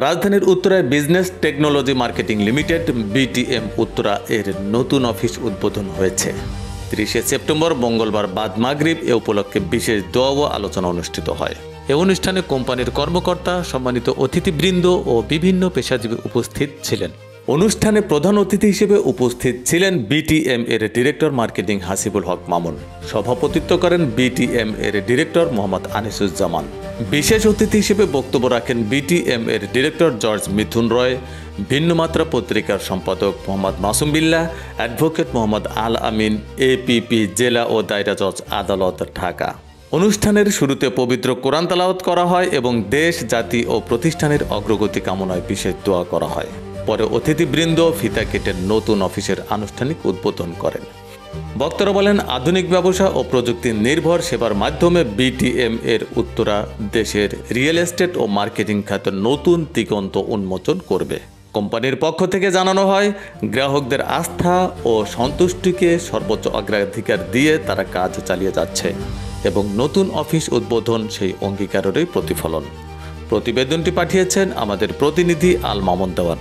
রাজধানীর উত্তরায় business technology marketing limited BTM Uttara এর নতুন অফিস উদ্বোধন হয়েছে। 30 সেপ্টেম্বর মঙ্গলবার বাদ মাগরিব এ উপলক্ষে বিশেষ দোয়া ও আলোচনা অনুষ্ঠিত হয়। এ অনুষ্ঠানে কোম্পানির কর্মকর্তা, সম্মানিত অতিথিবৃন্দ ও বিভিন্ন পেশাজীবী উপস্থিত ছিলেন। অনুষ্ঠানে প্রধান অতিথি হিসেবে উপস্থিত ছিলেন বিটিএম এর ডিরেক্টর মার্কেটিং হাসিবুল হক মামুন। সভাপতিত্ব করেন বিটিএম এর ডিরেক্টর মোহাম্মদ আনিসুজ্জামান। বিশেষ অতিথি হিসেবে বক্তব্য রাখেন বিটিএম এর ডিরেক্টর জর্জ মিথুন রয়, ভিন্নমাত্রা পত্রিকার সম্পাদক মোহাম্মদ মাসুম বিল্লাহ, অ্যাডভোকেট মোহাম্মদ আল আমিন, এপিপি জেলা ও দায়রা জজ আদালত ঢাকা। অনুষ্ঠানের শুরুতে পবিত্র কোরআন তেলাওয়াত করা হয় এবং দেশ, জাতি ও প্রতিষ্ঠানের অগ্রগতি কামনায় বিশেষ দোয়া করা হয়। পরে অতিথিবৃন্দ ফিতা কেটে নতুন অফিসের আনুষ্ঠানিক উদ্বোধন করেন। বক্তারা বলেন, আধুনিক ব্যবসা ও প্রযুক্তি নির্ভর সেবার মাধ্যমে বিটিএম এর উত্তরা দেশের রিয়েল এস্টেট ও মার্কেটিং খাতে নতুন দিগন্ত উন্মোচন করবে। কোম্পানির পক্ষ থেকে জানানো হয়, গ্রাহকদের আস্থা ও সন্তুষ্টিকে সর্বোচ্চ অগ্রাধিকার দিয়ে তারা কাজ চালিয়ে যাচ্ছে এবং নতুন অফিস উদ্বোধন সেই অঙ্গীকারেরই প্রতিফলন। প্রতিবেদনটি পাঠিয়েছেন আমাদের প্রতিনিধি আল মামুন দেওয়ান।